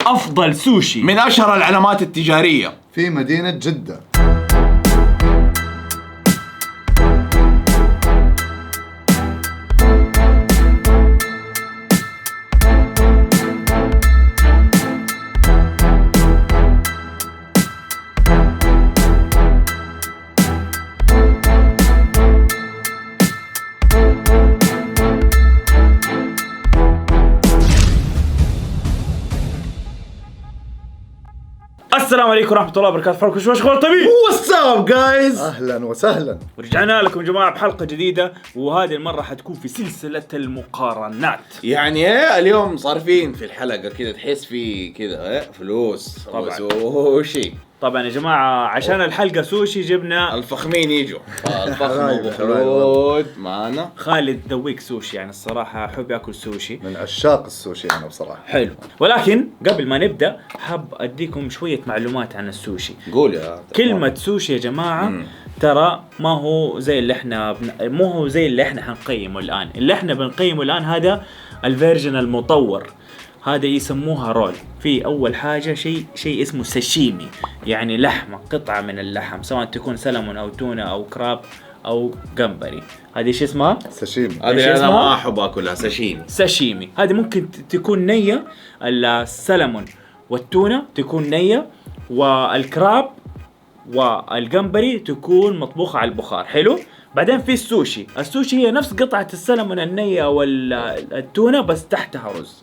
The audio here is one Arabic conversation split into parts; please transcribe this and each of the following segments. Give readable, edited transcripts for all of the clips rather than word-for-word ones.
أفضل سوشي من أشهر العلامات التجارية في مدينة جدة. السلام عليكم ورحمة الله وبركاته. فرقوا شو مشغول طبيب. What's up guys؟ أهلا وسهلا. ورجعنا لكم جماعة بحلقة جديدة، وهذه المرة حتكون في سلسلة المقارنات. يعني ايه اليوم صارفين في الحلقة كذا، تحس في كذا فلوس طبعاً. وسوشي. طبعا يا جماعة عشان الحلقة سوشي جبنا الفخمين يجوا، الفخم ابو خلود معانا. خالد ذويك سوشي، يعني الصراحة أحب أكل سوشي، من عشاق السوشي أنا بصراحة. حلو. ولكن قبل ما نبدأ حاب أديكم شوية معلومات عن السوشي. قول يا كلمة سوشي يا جماعة ترى ما هو زي اللي احنا مو هو زي اللي احنا حنقيمه الآن. اللي احنا بنقيمه الآن هذا الفيرجن المطور، هذا يسموها رول. في أول حاجة شيء اسمه ساشيمي، يعني لحمة، قطعة من اللحم، سواء تكون سلمون أو تونة أو كراب أو جمبري. هذه شو اسمها؟ ساشيمي. هذه انا ما احب اكلها، ساشيمي. هذه ممكن تكون نية، السلمون والتونة تكون نية، والكراب والجمبري تكون مطبوخة على البخار. حلو. بعدين في السوشي هي نفس قطعة السلمون النية والتونة بس تحتها رز.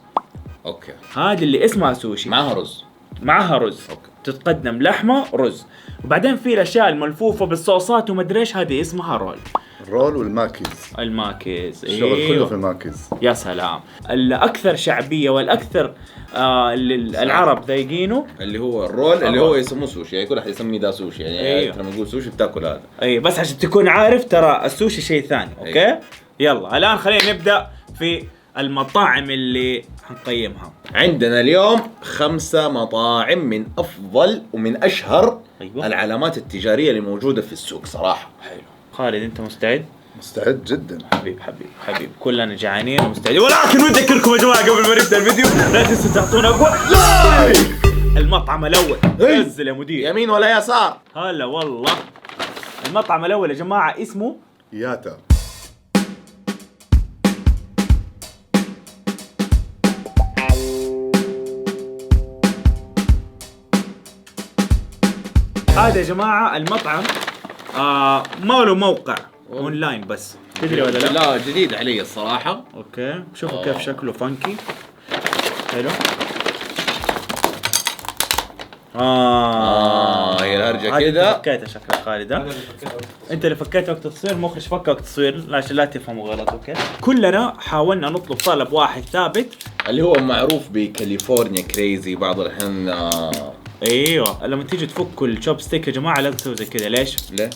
اوكي. هذه اللي اسمها سوشي، معها رز. أوكي. تتقدم لحمة رز. وبعدين في الاشياء الملفوفة بالصوصات ومدري ايش، هذه اسمها رول. الرول والماكيز. الماكيز، الشغل كله في الماكيز. يا سلام. الاكثر شعبية والاكثر العرب ذايقينه اللي هو الرول، اللي هو يسموه سوشي، يعني كل احد يسمي ده سوشي، يعني أيوه. لما نقول سوشي بتاكل هذا. اي بس عشان تكون عارف ترى السوشي شيء ثاني. اوكي. أيوه. يلا الان خلينا نبدا في المطاعم اللي حنقيمها. عندنا اليوم 5 مطاعم من افضل ومن اشهر أيوه. العلامات التجارية اللي موجودة في السوق صراحة. حلو. خالد انت مستعد؟ مستعد جدا. حبيب كلنا جعانين ومستعدين، ولكن نذكركم يا جماعه قبل ما نبدا الفيديو لا تنسوا تعطونا اقوى لايك. المطعم الاول، نزل يا مدير. يمين ولا يسار؟ هلا والله. المطعم الاول يا جماعه اسمه ياتا. هذا يا جماعه المطعم ما له موقع اونلاين بس، تدري ولا لا؟ لا جديد علي الصراحة. اوكي شوفوا كيف شكله فانكي. حلو. هي الهرجة كده. فكيتها شكلها خالد. انت اللي فكيتها وقت التصوير، مخرج فكها وقت التصوير، عشان لا تفهموا غلط. اوكي. كلنا حاولنا نطلب طلب واحد ثابت، اللي هو معروف بكاليفورنيا كريزي بعض الأحيان. ايوه. لما تيجي تفكوا الشوب ستيك يا جماعه لازم تسوي زي كذا. ليش؟ ليه؟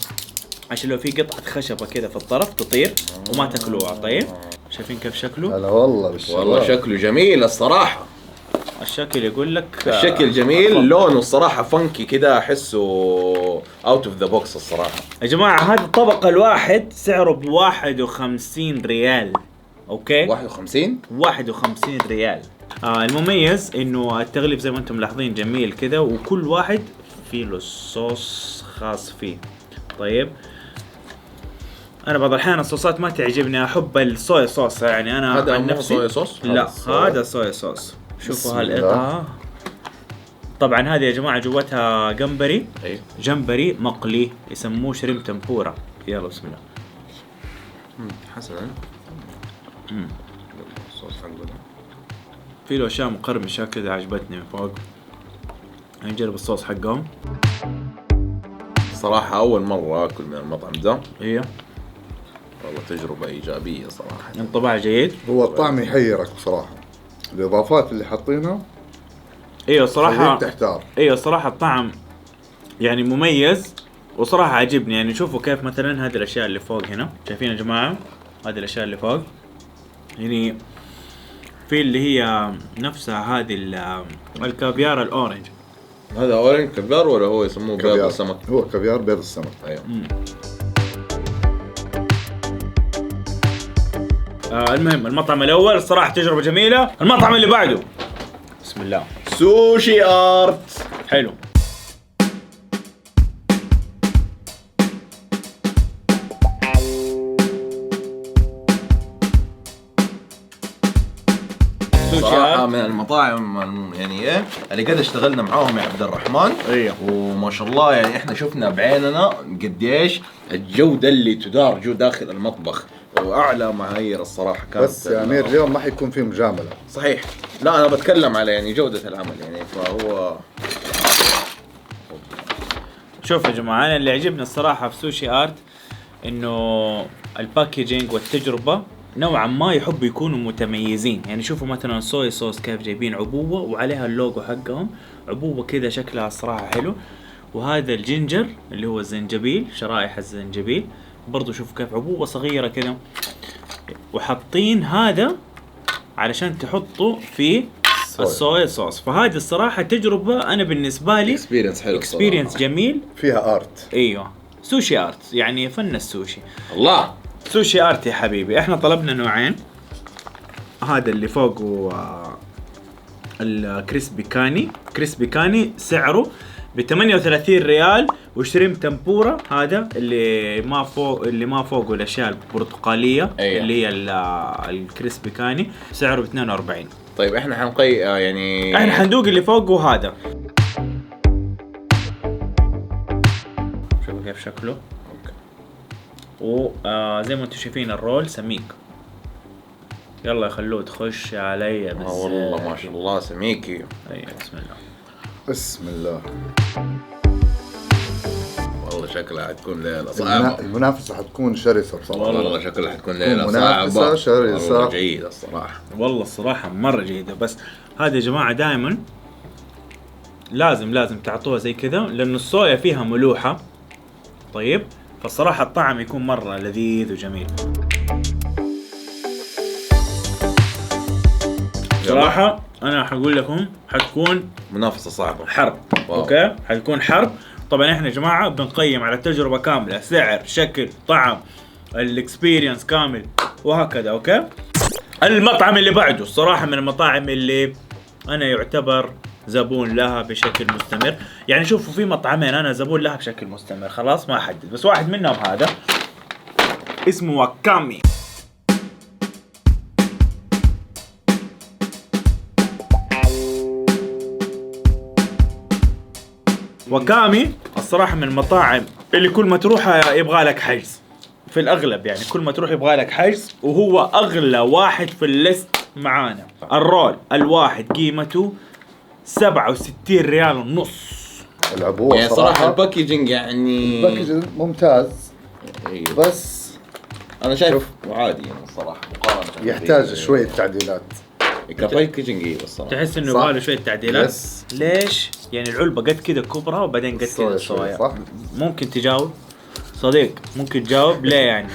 عشان لو في قطعه خشبه كذا في الطرف تطير وما تاكلوها. طيب شايفين كيف شكله؟ هلا والله بالشباب. والله شكله جميل الصراحة. الشكل يقول لك الشكل جميل، لونه الصراحة فانكي كده، أحسه اوت اوف ذا بوكس الصراحة. يا جماعه هذا الطبق الواحد سعره ب51 ريال. اوكي 51 ريال. المميز انه التغليف زي ما انتم ملاحظين جميل كذا، وكل واحد فيه له صوص خاص فيه. طيب انا بعض الاحيان الصوصات ما تعجبني، احب الصويا صوص. يعني انا هذا عن مو نفسي صويا صوص؟ لا هذا صويا صوص. شوفوا بسم هالقطعه. طبعا هذه يا جماعه جواتها جمبري. أيوه. جمبري مقلي يسموه شريم تمبورا. يلا بسم الله. حسنا. الصوص حقه ده في له اشياء مقرمشه كذا عجبتني من فوق. نجرب الصوص حقهم. صراحة أول مرة أكل من المطعم ده. هي والله تجربة إيجابية صراحة. انطباع جيد. هو الطعم يحيرك بصراحة، الإضافات اللي حاطينها ايوه صراحه تحتار. ايوه صراحه الطعم يعني مميز، وصراحه عجبني. يعني شوفوا كيف مثلا هذه الاشياء اللي فوق هنا، شايفين يا جماعه هذه الاشياء اللي فوق، يعني في اللي هي نفسها هذه الكافيار الاورنج. هذا أورنج كافيار ولا هو يسموه بيض السمك؟ هو كافيار بيض السمك. أيوه. المهم المطعم الاول الصراحه تجربه جميله. المطعم اللي بعده بسم الله سوشي ارت. حلو. صراحة من المطاعم يعني ايه اللي قد اشتغلنا معاهم يا عبد الرحمن. ايوه. وما شاء الله يعني احنا شفنا بعيننا قديش الجودة اللي تدار جو داخل المطبخ واعلى معايير الصراحة كانت. بس يا امير اليوم ما حيكون في مجاملة. صحيح. لا انا بتكلم على يعني جودة العمل يعني فهو. شوف يا جماعة، انا اللي عجبني الصراحة في سوشي ارت انه الباكيجينج والتجربة نوعا ما يحبوا يكونوا متميزين. يعني شوفوا مثلا الصويا صوص كيف جايبين عبوة وعليها اللوجو حقهم، عبوة كذا شكلها الصراحة حلو. وهذا الجينجر اللي هو الزنجبيل، شرائح الزنجبيل برضو شوفوا كيف عبوة صغيرة كذا، وحاطين هذا علشان تحطوا في الصويا صوص. فهذه الصراحة تجربة انا بالنسبة لي اكسبيرينس حلو، اكسبيرينس جميل، فيها ارت. ايوه سوشي ارت يعني فن السوشي. الله سوشي ارت يا حبيبي. احنا طلبنا نوعين، هذا اللي فوقه الكريسبي كاني. كريسبي كاني سعره ب 38 ريال، وشريم تمبورا هذا اللي ما فوقه الاشياء البرتقاليه. أيه. اللي هي الكريسبي كاني سعره ب 42. طيب احنا حنقي يعني احنا حندوق اللي فوقه هذا. شوفوا كيف شكله. وزي ما انتم شايفين الرول سميك. يلا يا خلود خش علي بس. والله ما شاء الله سميكي. ايوه بسم الله. بسم الله. والله شكلها حتكون ليلة صعبة. المنافسة حتكون شرسة بصراحة. والله شكلها حتكون ليلة منافسة صعبة. شرسة. والله جيدة الصراحة. والله الصراحة مرة جيدة. بس هذا يا جماعة دائما لازم تعطوها زي كذا، لأنه الصويا فيها ملوحة. طيب فالصراحة الطعم يكون مرة لذيذ وجميل. صراحة أنا حقول لكم حتكون منافسة صعبة. حرب. واو. أوكي حتكون حرب. طبعا احنا يا جماعة بنقيم على التجربة كاملة، سعر شكل طعم الاكسبيرينس كامل وهكذا. اوكي المطعم اللي بعده الصراحة من المطاعم اللي انا يعتبر زبون لها بشكل مستمر. يعني شوفوا في مطعمين انا زبون لها بشكل مستمر، خلاص ما احدد، بس واحد منهم هذا اسمه واكامي. واكامي الصراحة من المطاعم اللي كل ما تروح يبغى لك حجز في الأغلب. يعني كل ما تروح يبغى لك حجز، وهو أغلى واحد في الليست معانا. الرول الواحد قيمته 67 ريال ونص. العبوة يعني صراحة الباكيجينج يعني الباكيجينج ممتاز. أيوه. بس أنا شايف عادي يعني الصراحة مقارنة. يحتاج شوية تعديلات. كباكيجينج ايوه الصراحة. تحس إنه يبغى له شوية تعديلات. يس. ليش؟ يعني العلبة قد كده كبرى وبعدين قد كده الصوايا. صح؟ ممكن تجاوب صديق؟ ممكن تجاوب ليه يعني؟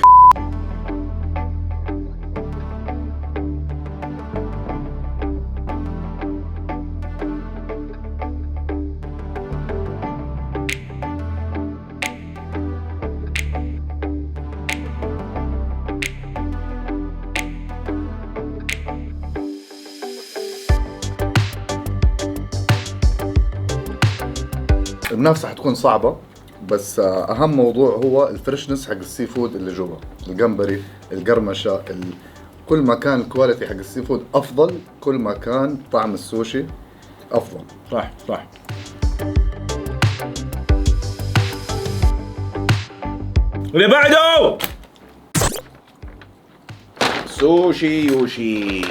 المنافسة حتكون صعبة، بس أهم موضوع هو الفريشنس حق السي فود اللي جوا. الجمبري، القرمشة، كل ما كان الكواليتي حق السي فود أفضل كل ما كان طعم السوشي أفضل. صح صح. واللي بعده سوشي يوشي.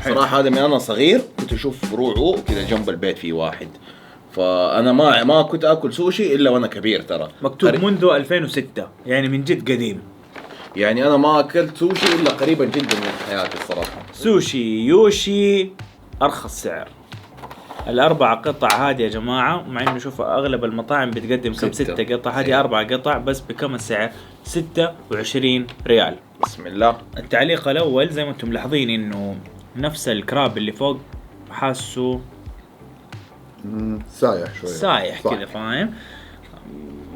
صراحة هذا من أنا صغير كنت أشوف فروعه كذا جنب البيت في واحد، فأنا ما كنت آكل سوشي إلا وأنا كبير ترى. مكتوب منذ 2006 يعني من جد قديم. يعني أنا ما أكلت سوشي إلا قريبا جدا من حياتي الصراحة. سوشي يوشي أرخص سعر. الأربع قطع هذه يا جماعة، مع إنه شوف أغلب المطاعم بتقدم كم 6 قطع، هذه 4 قطع بس بكم السعر؟ 26 ريال. بسم الله. التعليق الأول زي ما أنتم ملاحظين إنه نفس الكراب اللي فوق حاسه سايح شوية. سايح كذا، فاهم؟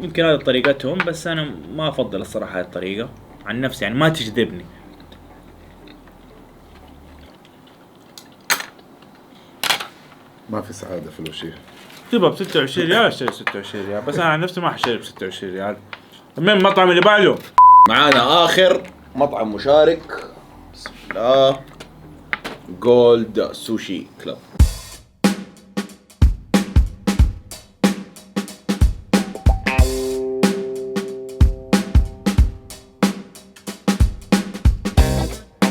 يمكن هذه طريقتهم، بس انا ما افضل الصراحه هذه الطريقه عن نفسي، يعني ما تجذبني. ما في سعادة في الوشيح. تبغى ب 26 ريال اشتري 26 ريال، بس انا عن نفسي ما حشتري ب 26 ريال. من المطعم اللي بعده معانا اخر مطعم مشارك، بسم الله، جولد سوشي كلاب.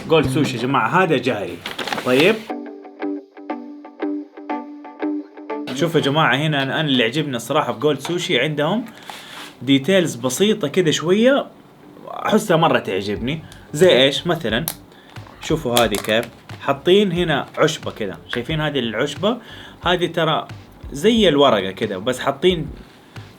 جولد سوشي يا جماعه هذا جاهلي. طيب شوفوا يا جماعه هنا انا اللي عجبني الصراحه في جولد سوشي عندهم ديتيلز بسيطه كده شويه احسها مره تعجبني. زي ايش مثلا؟ شوفوا هذه كيف حاطين هنا عشبه كده، شايفين هذه العشبه؟ هذه ترى زي الورقه كده، بس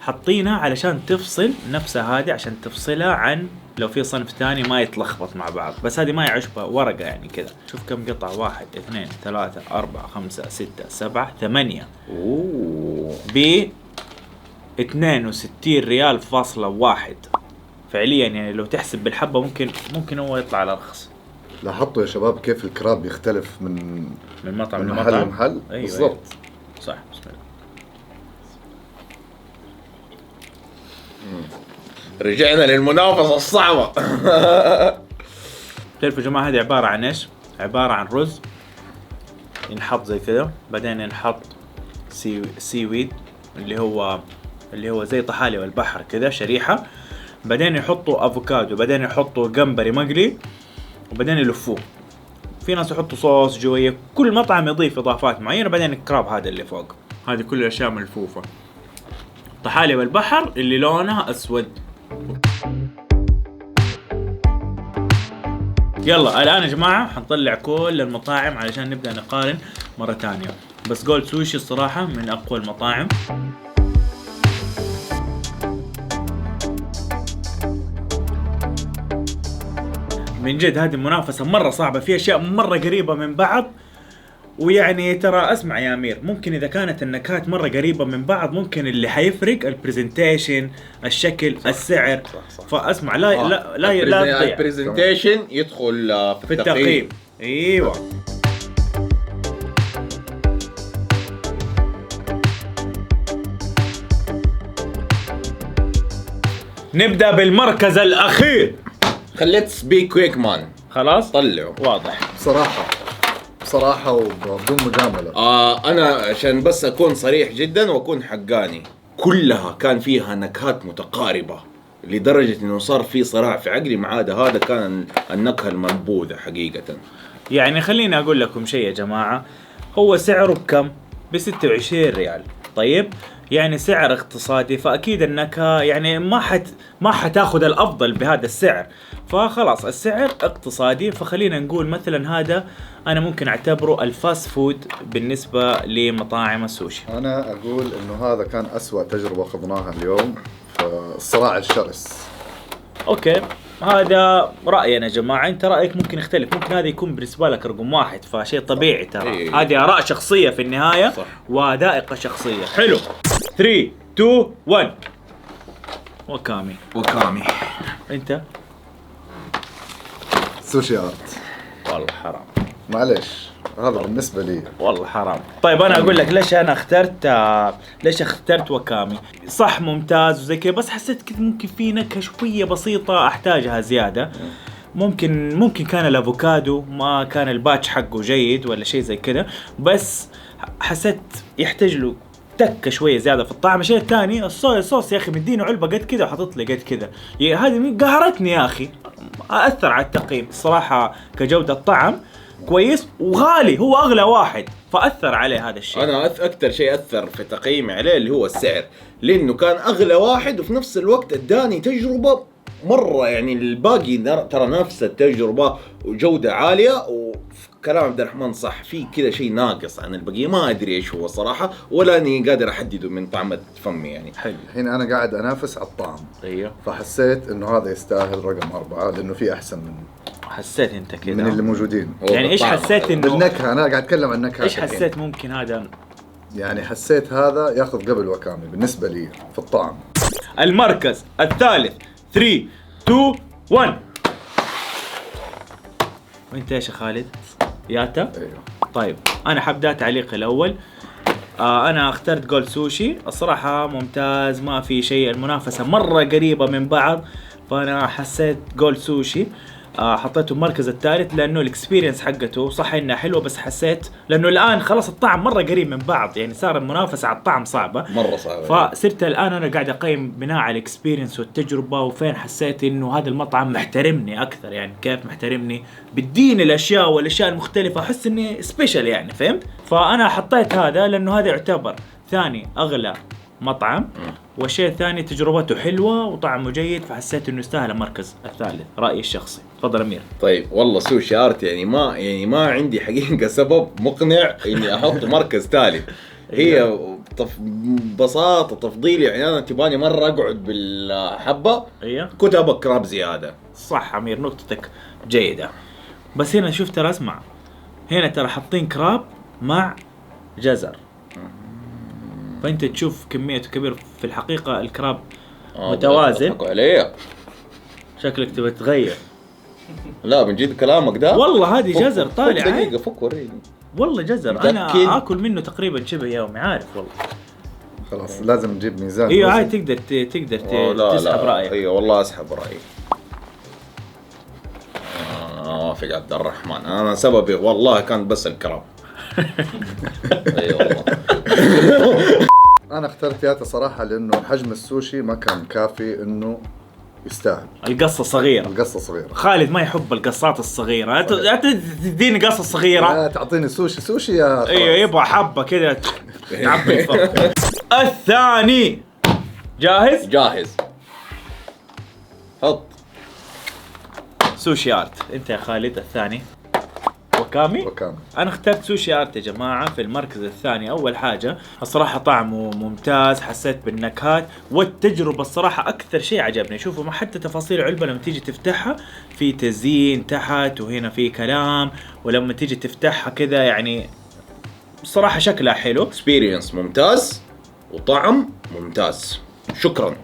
حاطينها علشان تفصل نفسها، هذه عشان تفصلها عن لو في صنف ثاني ما يتلخبط مع بعض. بس هذه ما هي عشبه، ورقه يعني كده. شوف كم قطعه، 1 2 3 4 5 6 7 8 ب 62 ريال فاصلة 1 فعليا. يعني لو تحسب بالحبه ممكن هو يطلع على رخص. لاحظتوا يا شباب كيف الكراب يختلف من مطعم من محل لمحل؟ أيوة بالضبط. أيوة. صح. بسم الله. رجعنا للمنافسة الصعبة. تعرفوا يا جماعة هذه عبارة عن ايش؟ عبارة عن رز ينحط زي كذا، بعدين ينحط سيويد اللي هو زي طحالب البحر كذا شريحة، بعدين يحطوا افوكادو، بعدين يحطوا جمبري مقلي، وبعدين يلفوه. في ناس يحطوا صوص جوية، كل مطعم يضيف اضافات معينة، بعدين الكراب هذا اللي فوق. هذه كل الاشياء ملفوفة. طحالب البحر اللي لونها اسود. يلا الان يا جماعة حنطلع كل المطاعم علشان نبدأ نقارن مرة تانية. بس جولد سوشي الصراحة من اقوى المطاعم. من جد هذه المنافسة مرة صعبة، في اشياء مرة قريبة من بعض. ويعني ترى اسمع يا امير، ممكن اذا كانت النكهات مره قريبه من بعض ممكن اللي حيفرق البرزنتيشن، الشكل، صح السعر. صح. فاسمع لا تضيع البرزنتيشن يدخل في التقييم. ايوه. نبدا بالمركز الاخير. خليت سبيك كويك مان. خلاص طلعوا واضح بصراحة وبدون مجاملة. أنا عشان بس أكون صريح جدا وأكون حقاني، كلها كان فيها نكهات متقاربة لدرجة إنه صار في صراع في عقلي مع هذا كان النكهة المنبوذة حقيقة. يعني خليني أقول لكم شيء يا جماعة، هو سعره بكم؟ ب26 ريال. طيب يعني سعر اقتصادي، فأكيد النكهة يعني ما حتاخذ الأفضل بهذا السعر، فخلاص السعر اقتصادي. فخلينا نقول مثلا هذا أنا ممكن أعتبره الفاست فود بالنسبة لمطاعم السوشي. أنا أقول إنه هذا كان أسوأ تجربة خضناها اليوم في الصراع الشرس. أوكي هذا رأينا يا جماعة، أنت رأيك ممكن يختلف، ممكن هذا يكون بالنسبة لك رقم 1، فشيء طبيعي ترى. هذه آراء شخصية في النهاية. صح. وذائقة شخصية. حلو. 3 2 1 وكامي. أنت سوشي آرت. والله حرام، معلش هذا بالنسبة لي والله حرام. طيب أنا أقول لك ليش أنا اخترت وكامي. صح ممتاز وزي كذا، بس حسيت كذا ممكن في نكهة شوية بسيطة أحتاجها زيادة. ممكن كان الأفوكادو ما كان الباتش حقه جيد ولا شيء زي كذا، بس حسيت يحتاج له تكة شوية زيادة في الطعم. الشيء الثاني الصوص يا أخي مدينه علبة قد كذا وحطت لي قد كذا، هذه قهرتني يا أخي، أثر على التقييم الصراحة. كجودة طعم كويس وغالي، هو أغلى واحد فأثر عليه هذا الشيء. أنا أكتر شيء أثر في تقييمي عليه اللي هو السعر، لأنه كان أغلى واحد وفي نفس الوقت اداني تجربة مرة، يعني الباقي ترى نفس التجربة وجودة عالية. وكلام عبد الرحمن صح، في كذا شيء ناقص عن البقية، ما أدري إيش هو صراحة، ولا أني قادر أحدده من طعمة فمي يعني. حلو. هنا أنا قاعد أنافس على الطعم. أيوه. فحسيت إنه هذا يستاهل رقم 4 لأنه في أحسن منه. حسيت انت كذا من اللي موجودين يعني ايش حسيت انه بالنكهه؟ انا قاعد اتكلم عن النكهه. ايش حسيت ممكن هذا؟ يعني حسيت هذا ياخذ قبل وكامي بالنسبه لي في الطعم. المركز الثالث 3 2 1. وانت ايش يا خالد؟ ياتا؟ ايوه. طيب انا حبدا تعليقي الاول. انا اخترت جولد سوشي، الصراحه ممتاز، ما في شيء، المنافسه مره قريبه من بعض، فانا حسيت جولد سوشي حطيته المركز الثالث لانه الاكسبيرينس حقته صح انها حلوه، بس حسيت لانه الان خلاص الطعم مره قريب من بعض، يعني صار المنافسه على الطعم صعبه مره صعبه، فصرت الان انا قاعد اقيم بناء على الاكسبيرينس والتجربه، وفين حسيت انه هذا المطعم محترمني اكثر، يعني كيف محترمني بالدين الاشياء والاشياء المختلفه، احس اني سبيشال يعني، فهمت؟ فانا حطيت هذا لانه هذا يعتبر ثاني اغلى مطعم، والشيء الثاني تجربته حلوه وطعمه جيد، فحسيت انه يستاهل المركز الثالث، رايي الشخصي. تفضل امير. طيب والله سوشي ارت يعني ما عندي حقيقه سبب مقنع اني احط مركز ثالث. هي ببساطه تفضيلي، يعني انا تباني مره اقعد بالحبه كنت ابى كراب زياده. صح امير، نقطتك جيده، بس هنا شوف ترى، اسمع، هنا ترى حاطين كراب مع جزر، فانت تشوف كميته كبير، في الحقيقه الكراب متوازن. عليا شكلك تبي تغير. لا بنجيب كلامك ده والله هذه جزر طالع. دقيقه فك وريني. والله جزر انا اكل منه تقريبا شبه يومي، عارف والله. خلاص لازم نجيب ميزان. ايوه عادي، تقدر تسحب رايك. ايوه والله اسحب رايي. وافق عبد الرحمن، انا سببي والله كان بس الكراب. ايوه والله. انا اخترت ياتا صراحه لانه حجم السوشي ما كان كافي انه يستاهل. القصه صغيره. القصه صغيره. خالد ما يحب القصات الصغيره، لا تديني قصه صغيره. لا تعطيني سوشي يا. ايوه يبغى حبه كذا تعبي الفرق. الثاني جاهز؟ جاهز. حط سوشي ارت. انت يا خالد الثاني وكامي. انا اخترت سوشي ارت يا جماعه في المركز الثاني. اول حاجه الصراحه طعمه ممتاز، حسيت بالنكهات والتجربه الصراحه اكثر شيء عجبني. شوفوا ما حتى تفاصيل العلبه لما تيجي تفتحها في تزيين تحت، وهنا في كلام، ولما تيجي تفتحها كذا يعني الصراحه شكلها حلو. اكسبيرينس ممتاز وطعم ممتاز. شكرا.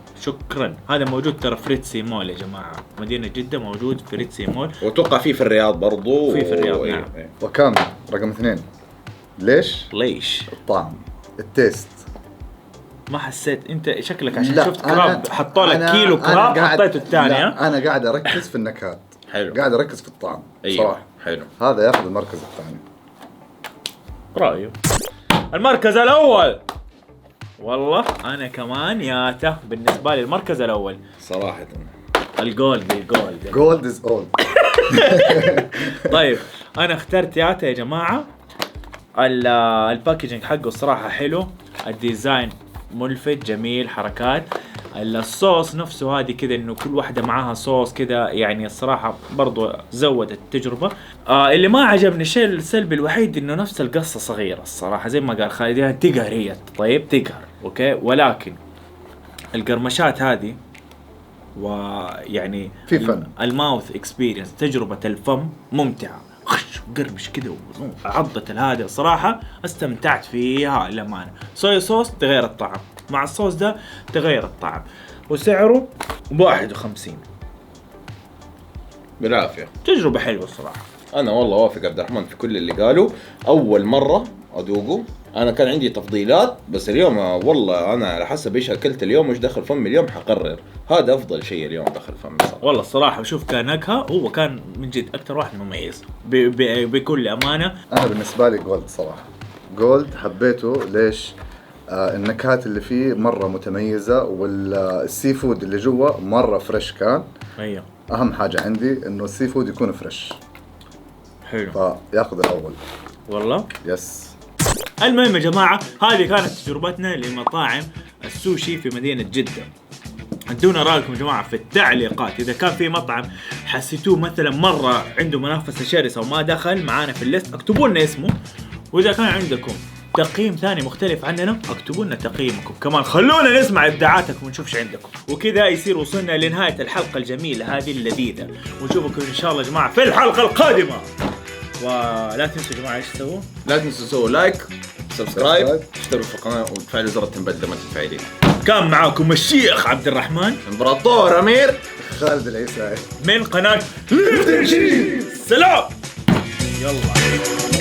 هذا موجود ترى في ريتسي مول يا جماعه، مدينه جده، موجود في ريتسي مول، واتوقع في الرياض برضو. في الرياض نعم. وكم رقم 2 ليش الطعم التيست ما حسيت؟ انت شكلك عشان شفت كراب حطوا لك كيلو كراب حطيته الثاني. انا قاعد اركز في النكهات. حلو. قاعد اركز في الطعم. أيوة. صراحه حلو. هذا ياخذ المركز الثاني. رايه. المركز الاول والله انا كمان ياته بالنسبه لي المركز الاول صراحه. الجولد از اولد. طيب انا اخترت ياته يا جماعه. الباكجينج حقه الصراحه حلو، الديزاين ملفت جميل، حركات الصوص نفسه هذه كذا انه كل واحدة معاها صوص كذا، يعني الصراحة برضو زودت التجربة. اللي ما عجبني الشيء السلبي الوحيد انه نفس القصة صغيرة الصراحة، زي ما قال خالد يعني تقهر هي. طيب تقهر اوكي، ولكن القرمشات هذه ويعني في فن، الماوث اكسبيرينس، تجربة الفم ممتعة، قرمش كده وعضة الهادئ الصراحة استمتعت فيها للأمانة. صويا صوص تغير الطعم، مع الصوص ده تغير الطعم، وسعره 51 بالعافية. تجربة حلوة الصراحة. أنا والله وافق عبد الرحمن في كل اللي قاله. أول مرة أذوقه، أنا كان عندي تفضيلات، بس اليوم والله أنا على حسب إيش أكلت اليوم وإيش دخل فمي اليوم حقرر هذا أفضل شيء اليوم دخل فمي صراحة. والله الصراحة شوف كنكهة هو كان من جد أكتر واحد مميز بكل أمانة. أنا بالنسبة لي جولد صراحة. جولد حبيته ليش؟ النكهات اللي فيه مرة متميزة، والسي فود اللي جوا مرة فريش كان. أيوه. أهم حاجة عندي إنه السي فود يكون فريش. حلو. فياخذ الأول. والله. يس. المهم يا جماعة هذه كانت تجربتنا لمطاعم السوشي في مدينة جدة. ادونا رأيكم يا جماعة في التعليقات، إذا كان في مطعم حسيتوه مثلا مرة عنده منافسة شرسة وما دخل معانا في الليست اكتبوا لنا اسمه، وإذا كان عندكم تقييم ثاني مختلف عننا اكتبوا لنا تقييمكم كمان، خلونا نسمع ابداعاتكم ونشوف ايش عندكم. وكذا يصير وصلنا لنهاية الحلقة الجميلة هذه اللذيذة، ونشوفكم ان شاء الله يا جماعة في الحلقة القادمة. ولا تنسوا يا جماعة ايش تسووا؟ لا تنسوا تسووا لايك، سبسكرايب، اشتركوا في القناة وتفعلوا زر التنبيه لما تتفاعلين. كان معاكم الشيخ عبد الرحمن، امبراطور امير خالد العيسى من قناة سلام. يلا.